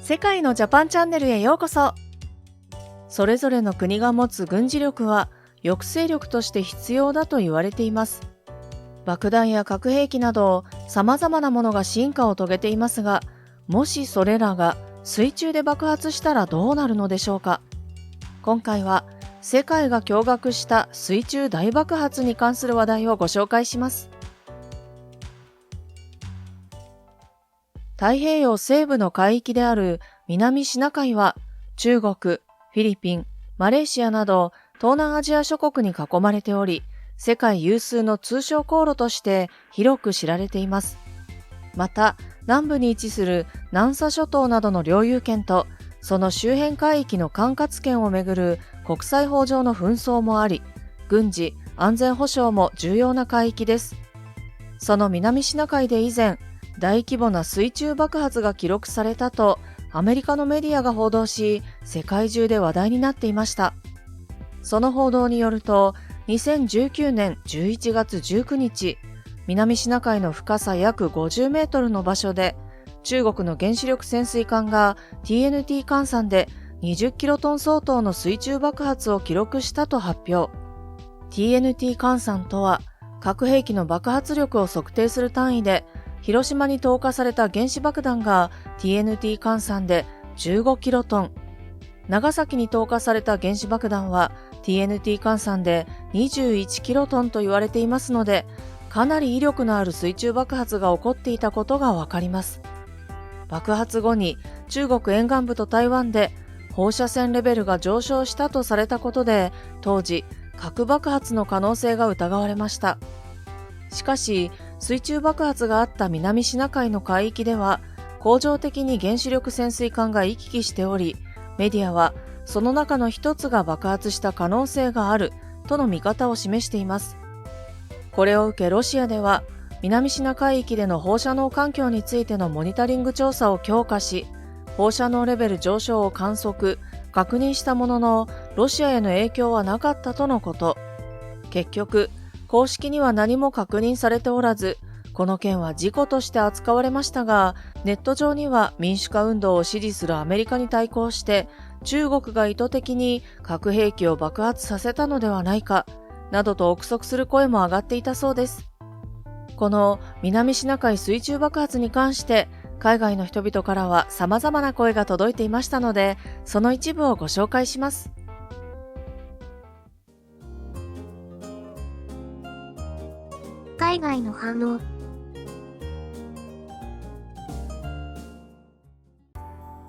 世界のジャパンチャンネルへようこそ。それぞれの国が持つ軍事力は抑制力として必要だと言われています。爆弾や核兵器など様々なものが進化を遂げていますが、もしそれらが水中で爆発したらどうなるのでしょうか。今回は世界が驚愕した水中大爆発に関する話題をご紹介します。太平洋西部の海域である南シナ海は中国、フィリピン、マレーシアなど東南アジア諸国に囲まれており、世界有数の通商航路として広く知られています。また、南部に位置する南沙諸島などの領有権と、その周辺海域の管轄権をめぐる国際法上の紛争もあり、軍事・安全保障も重要な海域です。その南シナ海で以前、大規模な水中爆発が記録されたとアメリカのメディアが報道し、世界中で話題になっていました。その報道によると、2019年11月19日、南シナ海の深さ約50メートルの場所で、中国の原子力潜水艦が TNT 換算で20キロトン相当の水中爆発を記録したと発表。TNT 換算とは、核兵器の爆発力を測定する単位で、広島に投下された原子爆弾が TNT 換算で15キロトン、長崎に投下された原子爆弾は TNT 換算で21キロトンと言われていますので、かなり威力のある水中爆発が起こっていたことがわかります。爆発後に中国沿岸部と台湾で放射線レベルが上昇したとされたことで、当時核爆発の可能性が疑われました。しかし、水中爆発があった南シナ海の海域では、恒常的に原子力潜水艦が行き来しており、メディアはその中の一つが爆発した可能性があるとの見方を示しています。これを受けロシアでは、南シナ海域での放射能環境についてのモニタリング調査を強化し、放射能レベル上昇を観測、確認したものの、ロシアへの影響はなかったとのこと。結局、公式には何も確認されておらず、この件は事故として扱われましたが、ネット上には民主化運動を支持するアメリカに対抗して、中国が意図的に核兵器を爆発させたのではないか、などと憶測する声も上がっていたそうです。この南シナ海水中爆発に関して、海外の人々からは様々な声が届いていましたので、その一部をご紹介します。海外の反応。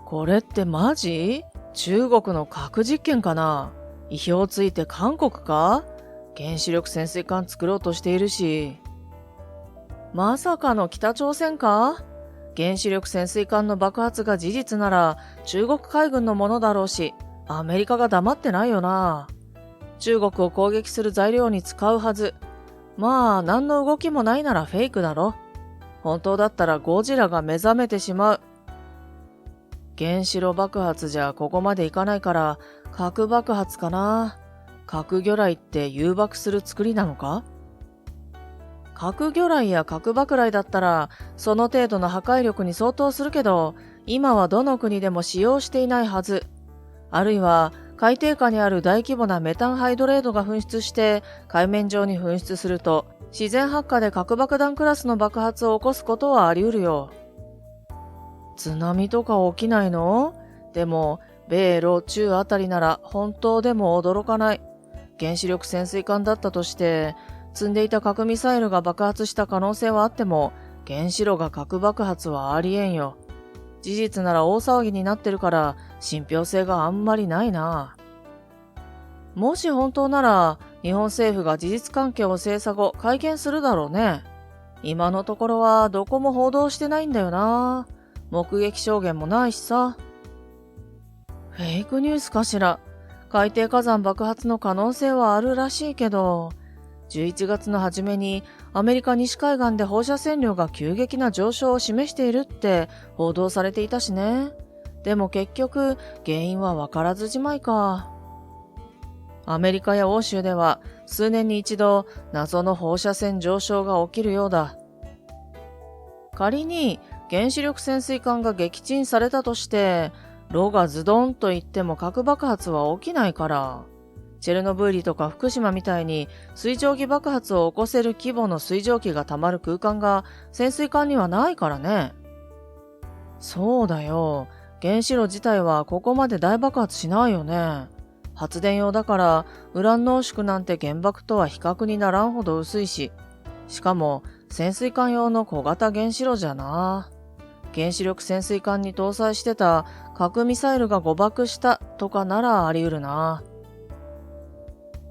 これってマジ？中国の核実験かな？意表をついて韓国か？原子力潜水艦作ろうとしているし。まさかの北朝鮮か？原子力潜水艦の爆発が事実なら中国海軍のものだろうし、アメリカが黙ってないよな。中国を攻撃する材料に使うはず。まあ、何の動きもないならフェイクだろ。本当だったらゴジラが目覚めてしまう。原子炉爆発じゃここまでいかないから核爆発かな。核魚雷って誘爆する作りなのか？核魚雷や核爆雷だったらその程度の破壊力に相当するけど、今はどの国でも使用していないはず。あるいは海底下にある大規模なメタンハイドレートが噴出して海面上に噴出すると、自然発火で核爆弾クラスの爆発を起こすことはあり得るよ。津波とか起きないの？でも米ロ中あたりなら本当でも驚かない。原子力潜水艦だったとして積んでいた核ミサイルが爆発した可能性はあっても、原子炉が核爆発はありえんよ。事実なら大騒ぎになってるから信憑性があんまりないな。もし本当なら日本政府が事実関係を精査後会見するだろうね。今のところはどこも報道してないんだよな。目撃証言もないしさ。フェイクニュースかしら。海底火山爆発の可能性はあるらしいけど、11月の初めにアメリカ西海岸で放射線量が急激な上昇を示しているって報道されていたしね。でも結局原因は分からずじまいか。アメリカや欧州では数年に一度謎の放射線上昇が起きるようだ。仮に原子力潜水艦が撃沈されたとして、炉がズドンといっても核爆発は起きないから。チェルノブイリとか福島みたいに水蒸気爆発を起こせる規模の水蒸気が溜まる空間が潜水艦にはないからね。そうだよ。原子炉自体はここまで大爆発しないよね。発電用だからウラン濃縮なんて原爆とは比較にならんほど薄いし、しかも潜水艦用の小型原子炉じゃな。原子力潜水艦に搭載してた核ミサイルが誤爆したとかならあり得るな。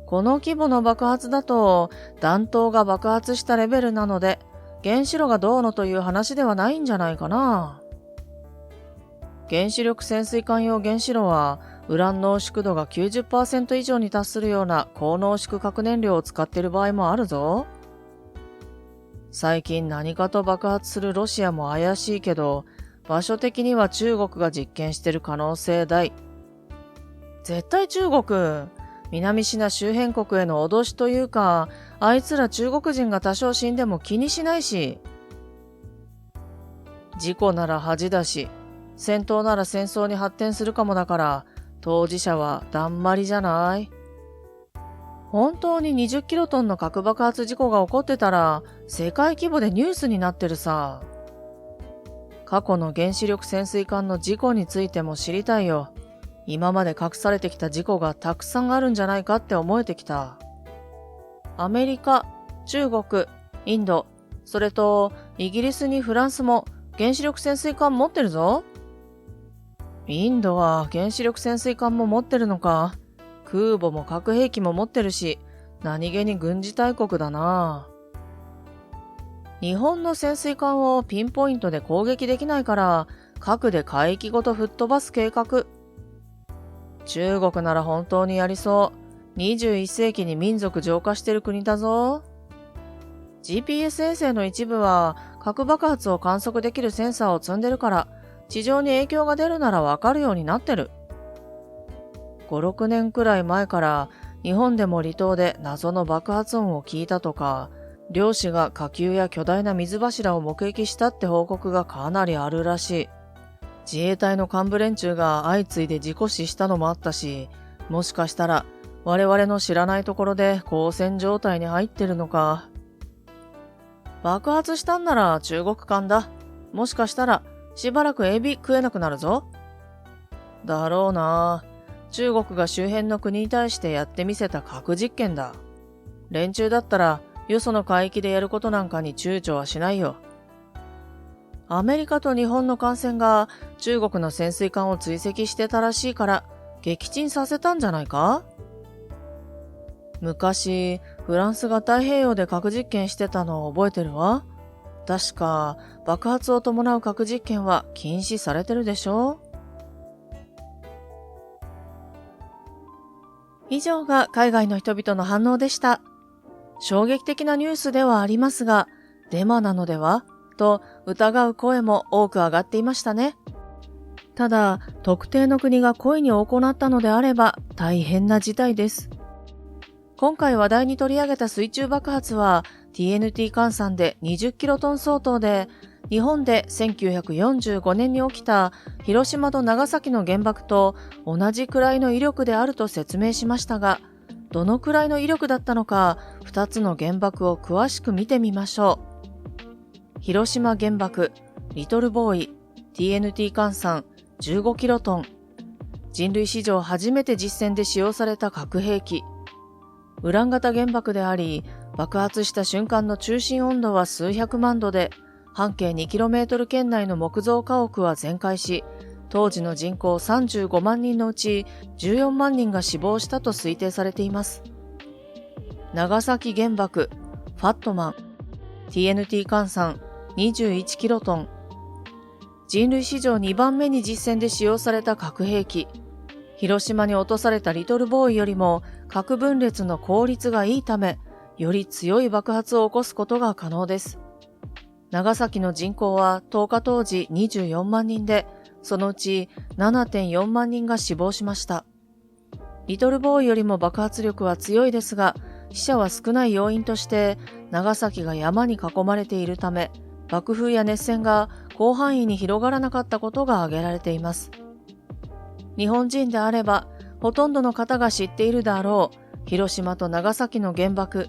この規模の爆発だと弾頭が爆発したレベルなので、原子炉がどうのという話ではないんじゃないかな。原子力潜水艦用原子炉はウラン濃縮度が 90% 以上に達するような高濃縮核燃料を使っている場合もあるぞ。最近何かと爆発するロシアも怪しいけど、場所的には中国が実験してる可能性大。絶対中国。南シナ周辺国への脅しというか、あいつら中国人が多少死んでも気にしないし。事故なら恥だし、戦闘なら戦争に発展するかもだから、当事者はだんまりじゃない。本当に20キロトンの核爆発事故が起こってたら、世界規模でニュースになってるさ。過去の原子力潜水艦の事故についても知りたいよ。今まで隠されてきた事故がたくさんあるんじゃないかって思えてきた。アメリカ、中国、インド、それとイギリスにフランスも原子力潜水艦持ってるぞ。インドは原子力潜水艦も持ってるのか。空母も核兵器も持ってるし、何気に軍事大国だな。日本の潜水艦をピンポイントで攻撃できないから、核で海域ごと吹っ飛ばす計画。中国なら本当にやりそう。21世紀に民族浄化してる国だぞ。GPS 衛星の一部は核爆発を観測できるセンサーを積んでるから、地上に影響が出るならわかるようになってる。5、6年くらい前から日本でも離島で謎の爆発音を聞いたとか、漁師が火球や巨大な水柱を目撃したって報告がかなりあるらしい。自衛隊の幹部連中が相次いで事故死したのもあったし、もしかしたら我々の知らないところで交戦状態に入ってるのか。爆発したんなら中国艦だ。もしかしたらしばらくエビ食えなくなるぞ。だろうな。中国が周辺の国に対してやってみせた核実験だ。連中だったらよその海域でやることなんかに躊躇はしないよ。アメリカと日本の艦船が中国の潜水艦を追跡してたらしいから撃沈させたんじゃないか？昔、フランスが太平洋で核実験してたのを覚えてるわ。確か爆発を伴う核実験は禁止されてるでしょ？以上が海外の人々の反応でした。衝撃的なニュースではありますが、デマなのではと疑う声も多く上がっていましたね。ただ、特定の国が故意に行ったのであれば大変な事態です。今回話題に取り上げた水中爆発は TNT 換算で20キロトン相当で、日本で1945年に起きた広島と長崎の原爆と同じくらいの威力であると説明しましたが、どのくらいの威力だったのか、2つの原爆を詳しく見てみましょう。広島原爆、リトルボーイ、TNT 換算15キロトン。人類史上初めて実戦で使用された核兵器。ウラン型原爆であり、爆発した瞬間の中心温度は数百万度で、半径 2km 圏内の木造家屋は全壊し、当時の人口35万人のうち14万人が死亡したと推定されています。長崎原爆、ファットマン、TNT 換算21キロトン。人類史上2番目に実戦で使用された核兵器。広島に落とされたリトルボーイよりも核分裂の効率がいいため、より強い爆発を起こすことが可能です。長崎の人口は投下当時24万人で、そのうち 7.4 万人が死亡しました。リトルボーイよりも爆発力は強いですが、死者は少ない要因として、長崎が山に囲まれているため、爆風や熱線が広範囲に広がらなかったことが挙げられています。日本人であれば、ほとんどの方が知っているであろう広島と長崎の原爆。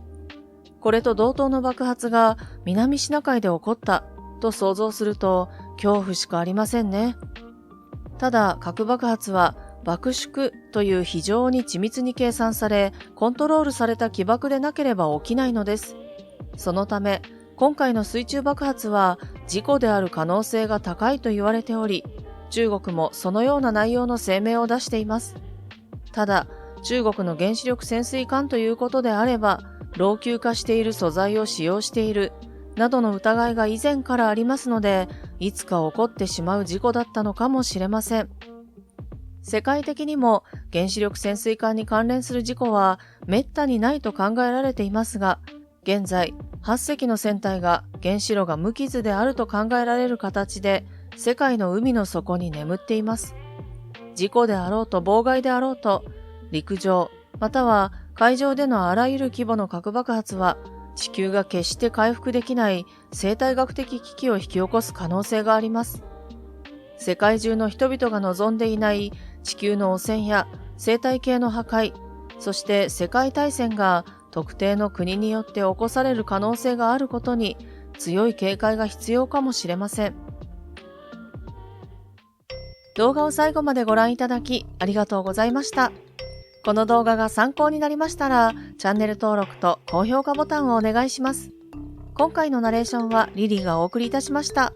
これと同等の爆発が南シナ海で起こったと想像すると恐怖しかありませんね。ただ、核爆発は爆縮という非常に緻密に計算され、コントロールされた起爆でなければ起きないのです。そのため、今回の水中爆発は事故である可能性が高いと言われており、中国もそのような内容の声明を出しています。ただ、中国の原子力潜水艦ということであれば、老朽化している素材を使用している、などの疑いが以前からありますので、いつか起こってしまう事故だったのかもしれません。世界的にも原子力潜水艦に関連する事故は滅多にないと考えられていますが、現在8隻の船体が原子炉が無傷であると考えられる形で世界の海の底に眠っています。事故であろうと妨害であろうと、陸上または海上でのあらゆる規模の核爆発は地球が決して回復できない生態学的危機を引き起こす可能性があります。世界中の人々が望んでいない地球の汚染や生態系の破壊、そして世界大戦が特定の国によって起こされる可能性があることに強い警戒が必要かもしれません。動画を最後までご覧いただきありがとうございました。この動画が参考になりましたら、チャンネル登録と高評価ボタンをお願いします。今回のナレーションはリリーがお送りいたしました。